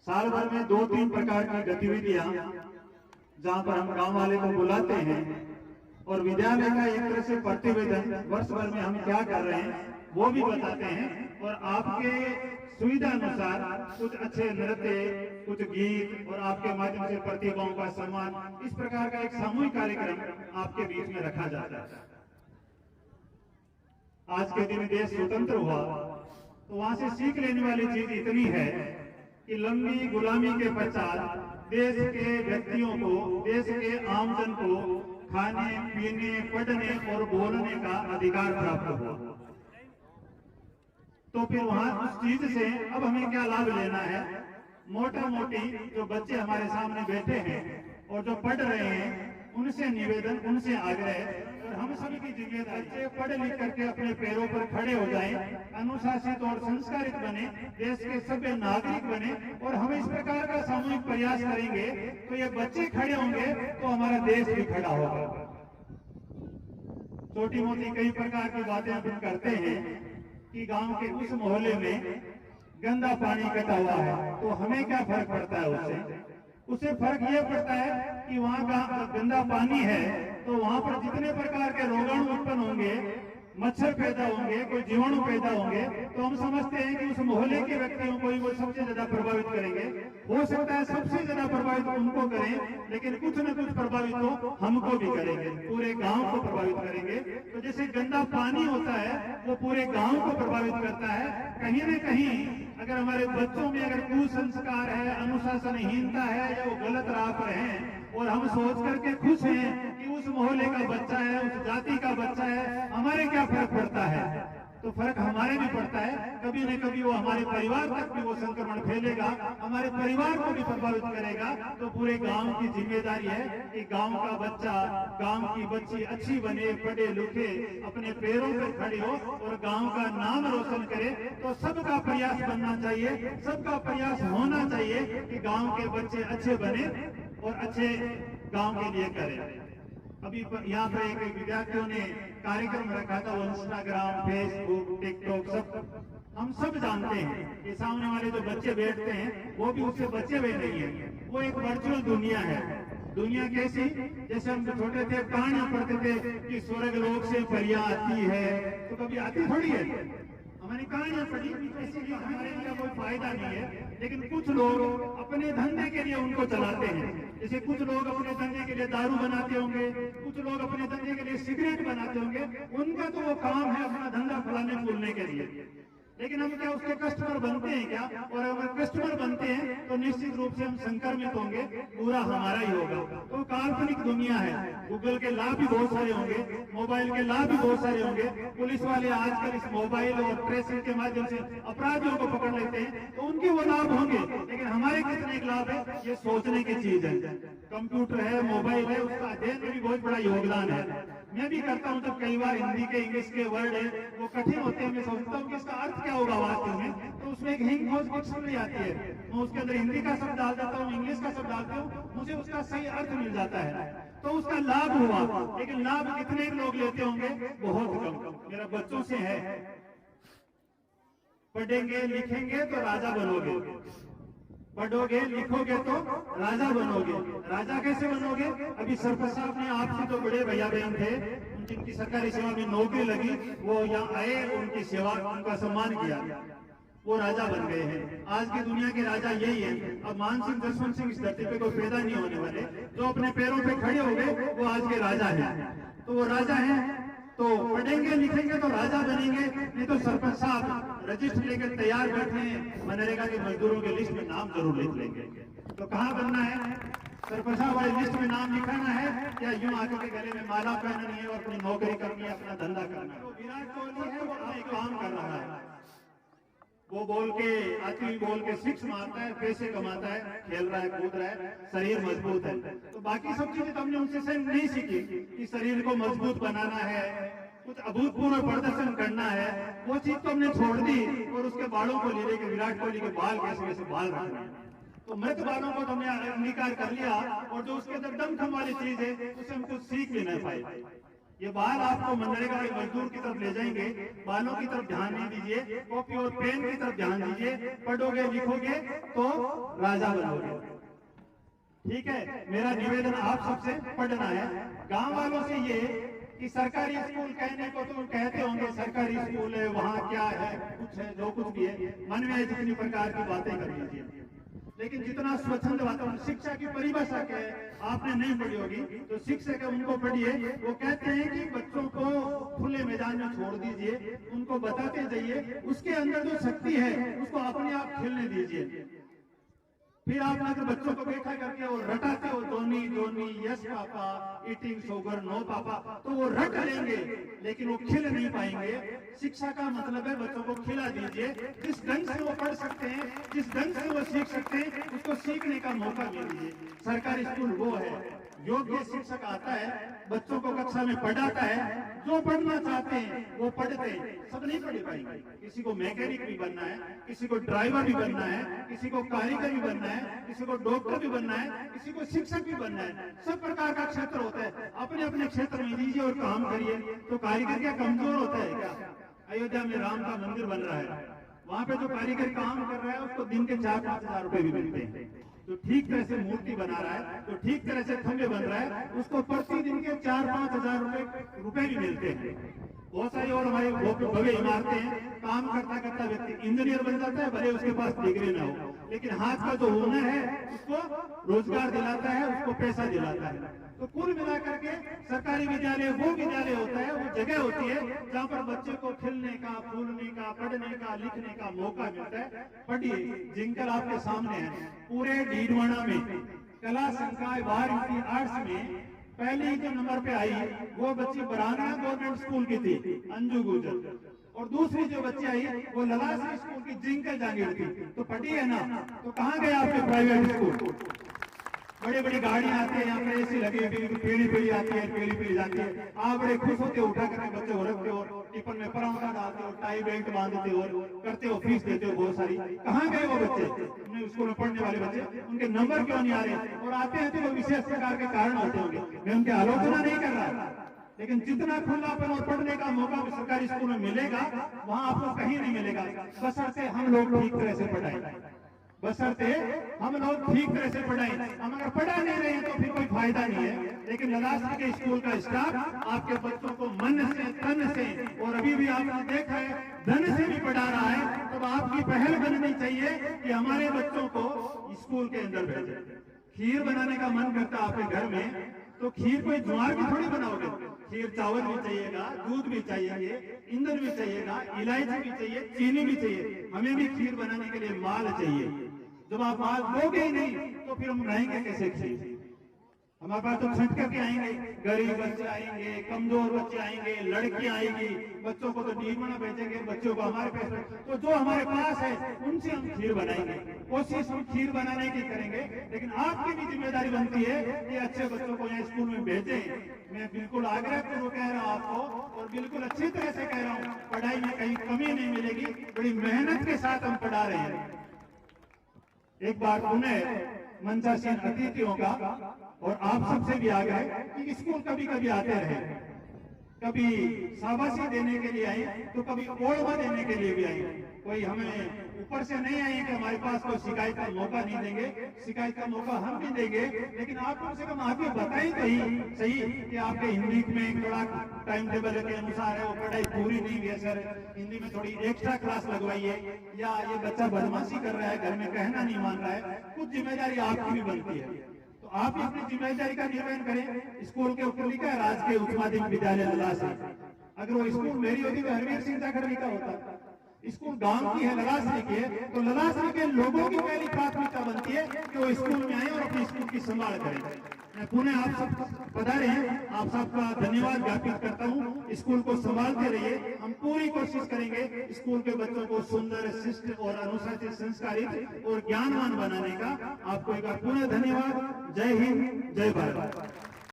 साल भर में 2-3 प्रकार की गतिविधियां जहां पर हम गांव वाले को बुलाते हैं और विद्यालय का एक तरह से प्रतिवेदन वर्ष भर में हम क्या कर रहे हैं वो भी बताते हैं और आपके सुविधा अनुसार कुछ अच्छे नृत्य, कुछ गीत और आपके माध्यम से प्रतिभाओं का सम्मान, इस प्रकार का एक सामूहिक कार्यक्रम आपके बीच में रखा जाता है। आज के दिन देश स्वतंत्र हुआ तो वहां से सीख लेने वाली चीज इतनी है कि लंबी गुलामी के पश्चात देश के व्यक्तियों को, देश के आमजन को खाने, पीने, पढ़ने और बोलने का अधिकार प्राप्त हुआ। तो फिर वहां उस चीज से अब हमें क्या लाभ लेना है? मोटा मोटी जो बच्चे हमारे सामने बैठे हैं और जो पढ़ रहे हैं उनसे निवेदन, उनसे आग्रह और हम सभी की जिम्मेदारी से पढ़ लिख करके अपने पैरों पर खड़े हो जाएं, अनुशासित और संस्कारित बने, देश के सभ्य नागरिक बने। और हम इस प्रकार का सामूहिक प्रयास करेंगे तो ये बच्चे खड़े होंगे तो हमारा देश भी खड़ा होगा। छोटी मोटी कई प्रकार की बातें अपन करते हैं कि गांव के उस मोहल्ले में गंदा पानी इकट्ठा हुआ है तो हमें क्या फर्क पड़ता है उससे फर्क यह पड़ता है कि वहां का गंदा पानी है तो वहां पर जितने प्रकार के रोगाणु उत्पन्न होंगे, मच्छर पैदा होंगे, कोई जीवाणु पैदा होंगे, तो हम समझते हैं कि उस मोहल्ले के व्यक्तियों को ही वो सबसे ज्यादा प्रभावित करेंगे। हो सकता है सबसे ज्यादा प्रभावित उनको करें, लेकिन कुछ न कुछ प्रभावित तो हमको भी करेंगे, पूरे गांव को प्रभावित करेंगे। तो जैसे गंदा पानी होता है वो पूरे गांव को प्रभावित करता है। कहीं न कहीं अगर हमारे बच्चों में अगर कुसंस्कार है, अनुशासनहीनता है या वो गलत राह पर हैं और हम सोच करके खुश हैं कि उस मोहल्ले का बच्चा है, उस जाति का बच्चा है, हमारे क्या फर्क पड़ता है? तो फर्क हमारे भी पड़ता है। कभी न कभी वो हमारे परिवार तक भी वो संक्रमण फैलेगा, हमारे परिवार को भी प्रभावित करेगा। तो पूरे गांव की जिम्मेदारी है कि गांव का बच्चा, गांव की बच्ची अच्छी बने, पढ़े लिखे, अपने पैरों पर खड़ी हो और गांव का नाम रोशन करे। तो सबका प्रयास बनना चाहिए, सबका प्रयास होना चाहिए कि गांव के बच्चे अच्छे बने और अच्छे गांव के लिए करें। अभी यहाँ पर एक विद्यार्थियों ने कार्यक्रम रखा था, वो इंस्टाग्राम, फेसबुक, टिकटॉक सब हम सब जानते हैं कि सामने वाले जो बच्चे बैठते हैं वो भी उससे बच्चे हुए नहीं है, वो एक वर्चुअल दुनिया है। दुनिया कैसी? जैसे हम छोटे थे कहानियां पढ़ते थे कि स्वर्ग लोक से परियां आती है, तो कभी आती थोड़ी है, हमारी कहानियां पढ़ी, इसलिए हमारे लिए कोई फायदा नहीं है। लेकिन कुछ लोग अपने धंधे के लिए उनको चलाते हैं। जैसे कुछ लोग अपने धंधे के लिए दारू बनाते होंगे, कुछ लोग अपने धंधे के लिए सिगरेट बनाते होंगे, उनका तो वो काम है अपना धंधा फैलाने फूलने के लिए। लेकिन हम क्या उसके कस्टमर बनते हैं क्या? और अगर कस्टमर बनते हैं तो निश्चित रूप से हम संक्रमित होंगे, पूरा हमारा ही होगा। तो काल्पनिक दुनिया है। गूगल के लाभ भी बहुत सारे होंगे, मोबाइल के लाभ भी बहुत सारे होंगे। पुलिस वाले आजकल इस मोबाइल और ट्रेसिंग के माध्यम से अपराधियों को पकड़ लेते हैं, तो उनके वो लाभ होंगे। लेकिन हमारे कितने लाभ है ये सोचने की चीज है। कंप्यूटर है, मोबाइल है, उसका अध्ययन में भी बहुत बड़ा योगदान है। मैं भी करता हूँ, जब कई बार हिंदी के, इंग्लिश के वर्ड है वो कठिन होते हैं, मैं सोचता हूँ कि इसका अर्थ क्या होगा वास्तव में, तो उसमें एक हिंदी डिक्शनरी आती है, मैं उसके अंदर हिंदी का शब्द डाल देता हूँ, इंग्लिश का शब्द डालता हूँ, मुझे उसका सही अर्थ मिल जाता है। तो उसका लाभ हुआ। लेकिन लाभ कितने लोग लेते होंगे? बहुत कम। मेरा बच्चों से है, पढ़ेंगे लिखेंगे तो राजा बनोगे, पढ़ोगे लिखोगे तो राजा बनोगे। राजा कैसे बनोगे? अभी सरपंच साहब ने आपसे जो बड़े भैया बहन थे, जिनकी सरकारी सेवा में नौकरी लगी, वो यहाँ आए, उनकी सेवा, उनका सम्मान किया, वो राजा बन गए हैं। आज की दुनिया के राजा यही है। अब मान सिंह, जसवंत सिंह इस धरती पे कोई पैदा नहीं होने वाले, जो अपने पैरों पे खड़े हो गए वो आज के राजा हैं। तो वो राजा हैं तो पढ़ेंगे लिखेंगे तो राजा बनेंगे, नहीं तो सरपंच साहब रजिस्टर लेकर तैयार बैठे हैं, मनरेगा के मजदूरों के लिस्ट में नाम जरूर लिख लेंगे। तो कहाँ बनना है? सरपंच साहब वाले लिस्ट में नाम लिखाना है या यूं आगे के गले में माला पहननी है और अपनी नौकरी करनी है, अपना धंधा करना है? तो विराट कोहली है, वो अपने काम कर रहा है, वो बोल के आती बोल के सिक्स मारता है, पैसे कमाता है, खेल रहा है, कूद रहा है, शरीर मजबूत है। तो बाकी सब चीजें तो हमने उनसे नहीं सीखी कि शरीर को मजबूत बनाना है, कुछ अभूतपूर्व प्रदर्शन करना है, वो चीज तो हमने छोड़ दी और उसके बालों को ले लेके विराट कोहली के बाल कैसे बाल रखना है। तो मृत बालों को तो हमने अंगीकार कर लिया और जो उसके अंदर दमखम वाली चीज है उसे हम कुछ सीख भी नहीं पाए। ये बाल आपको मनरेगा के मजदूर की तरफ ले जाएंगे, बालों की तरफ ध्यान नहीं दीजिए, कॉपी और पेन की तरफ ध्यान दीजिए, पढ़ोगे लिखोगे तो राजा बनोगे। ठीक है, मेरा निवेदन आप सबसे पढ़ना है। गांव वालों से ये कि सरकारी स्कूल कहने को तो कहते होंगे सरकारी स्कूल है, वहां क्या है, कुछ है, जो कुछ भी है, मन में जितनी प्रकार की बातें कर लीजिए, लेकिन जितना स्वच्छंद वातावरण, शिक्षा की परिभाषा क्या है आपने नहीं पढ़ी होगी, तो शिक्षक है उनको पढ़िए। वो कहते हैं कि बच्चों को खुले मैदान में छोड़ दीजिए, उनको बताते जाइए, उसके अंदर जो शक्ति है उसको अपने आप खेलने दीजिए। फिर आपने अगर बच्चों को देखा करके वो रटाते हो Johny Johny yes papa eating sugar no papa, तो वो रट लेंगे लेकिन वो खिल नहीं पाएंगे। शिक्षा का मतलब है बच्चों को खिला दीजिए, जिस ढंग से वो पढ़ सकते हैं, जिस ढंग से वो सीख सकते हैं, उसको सीखने का मौका दीजिए। सरकारी स्कूल वो है, योग्य शिक्षक आता है, बच्चों को कक्षा में पढ़ाता है, जो पढ़ना चाहते हैं वो पढ़ते हैं। सब नहीं पढ़ पाएंगे, किसी को मैकेनिक भी बनना है, किसी को ड्राइवर भी बनना है, किसी को कारीगर भी बनना है, किसी को डॉक्टर भी बनना है, किसी को शिक्षक भी बनना है। सब प्रकार का क्षेत्र होता है, अपने अपने क्षेत्र में दीजिए और काम करिए। तो कारीगर क्या कमजोर होता है क्या? अयोध्या में राम का मंदिर बन रहा है, वहां पे जो कारीगर काम कर रहा है उसको दिन के 4-5 हजार रुपए भी मिलते हैं। तो ठीक तरह से मूर्ति बना रहा है, तो ठीक तरह से खंभे बन रहा है, उसको प्रतिदिन के 4-5 हजार रुपए भी मिलते हैं। बहुत सारी और हमारी भव्य इमारतें हैं, काम करता करता व्यक्ति इंजीनियर बन जाता है, भले उसके पास डिग्री ना हो, लेकिन हाथ का जो हुनर है उसको रोजगार दिलाता है, उसको पैसा दिलाता है। तो कुल मिलाकर के सरकारी विद्यालय वो विद्यालय होता है, वो जगह होती है जहाँ पर बच्चे को खेलने का, फूलने का, पढ़ने का, लिखने का मौका मिलता है। पढ़िए, जिंकल आपके सामने है, पूरे डीडवाना में कला संकाय 12वीं आर्ट्स में पहले जो नंबर पे आई वो बच्ची बराना गवर्नमेंट स्कूल की थी, अंजू गुजर, और दूसरी जो बच्ची आई वो ललासी स्कूल की जिंकल जागीर थी। तो पढ़ी है ना, तो कहाँ गए आपके प्राइवेट स्कूल? बड़ी बड़ी गाड़ियां आती है, यहाँ पे एसी लगी हुई, पीढ़ी पीढ़ी आती है, पीढ़ी पीढ़ी जाती है, आप बड़े खुश होते उठा करके बच्चे को रखते हो, टिफिन में पराठा डालते हो, टाई बेल्ट बांधते हो, करते हो, फीस देते हो बहुत सारी। कहाँ गए वो बच्चे? स्कूल में पढ़ने वाले बच्चे, उनके नंबर क्यों नहीं आ रहे? और आते हैं तो वो विशेष प्रकार के कारण होते होंगे, मैं उनकी आलोचना नहीं कर रहा, लेकिन जितना खुलापन और पढ़ने का मौका भी सरकारी स्कूल में मिलेगा वहां आपको कहीं नहीं मिलेगा, बशर्ते हम लोग ठीक तरह से पढ़ाएं, बशर्ते हम लोग ठीक तरह से पढ़ाएं। हम अगर पढ़ा नहीं रहे हैं तो फिर कोई फायदा नहीं है। लेकिन ललासी के स्कूल का स्टाफ आपके बच्चों को मन से, तन से, और अभी भी आपने देखा है धन से भी पढ़ा रहा है। तो आपकी पहल बननी चाहिए कि हमारे बच्चों को स्कूल के अंदर भेजें। खीर बनाने का मन करता है आपके घर में, तो खीर कोई ज्वार की थोड़ी बनाओगे, खीर चावल भी चाहिएगा, दूध भी चाहिए, ईंधन भी चाहिएगा, इलायची भी चाहिए, चीनी भी चाहिए। हमें भी खीर बनाने के लिए माल चाहिए। जब आप माल दोगे ही नहीं तो फिर हम रहेंगे कैसे खीर? हमारे पास तो छट करके आएंगे, गरीब बच्चे आएंगे, कमजोर बच्चे आएंगे, लड़कियां आएंगी, बच्चों को तो डीमना भेजेंगे, बच्चों को हमारे पास, तो जो हमारे पास है उनसे हम खीर बनाएंगे। कोशिश हम खीर बनाने की करेंगे, लेकिन आपकी भी जिम्मेदारी बनती है कि अच्छे बच्चों को यहाँ स्कूल में भेजें। मैं बिल्कुल आग्रह पूर्वक कह रहा हूँ आपको, और बिल्कुल अच्छी तरह से कह रहा हूँ, पढ़ाई में कहीं कमी नहीं मिलेगी, बड़ी मेहनत के साथ हम पढ़ा रहे हैं। एक बार पुनः मंचासीन अतिथियों का और आप सबसे भी आग्रह कि स्कूल कभी कभी आते रहे, कभी शाबाशी देने के लिए आए तो कभी ओढ़वा देने के लिए भी आए। कोई हमें ऊपर से नहीं आए कि हमारे पास कोई शिकायत का मौका नहीं देंगे, शिकायत का मौका हम भी देंगे, लेकिन आप कम से कम आगे बताएं तो ही सही कि आपके हिंदी में थोड़ा टाइम टेबल के अनुसार है, वो पढ़ाई पूरी नहीं हुई है सर, हिंदी में थोड़ी एक्स्ट्रा क्लास लगवाइए, या ये बच्चा बदमाशी कर रहा है, घर में कहना नहीं मान रहा है। कुछ जिम्मेदारी आपकी भी बनती है, तो आप भी अपनी जिम्मेदारी का निर्वहन करें। स्कूल के ऊपर लिखा है राजकीय उच्च माध्यमिक विद्यालय ललासी। अगर वो स्कूल मेरी होती तो हरवीर सिंह जाखड़ का होता। स्कूल गांव की है, ललासी की है, तो ललासी के लोगों की पहली प्राथमिकता बनती है कि वो स्कूल में आए और अपने स्कूल की संभाल करें। मैं पुनः आप सब पधारे हैं, आप सबका धन्यवाद ज्ञापित करता हूँ। स्कूल को संभालते रहिए, हम पूरी कोशिश करेंगे स्कूल के बच्चों को सुंदर, शिष्ट और अनुशासित, संस्कारित और ज्ञानवान बनाने का। आपको एक बार पुनः धन्यवाद। जय हिंद, जय भारत।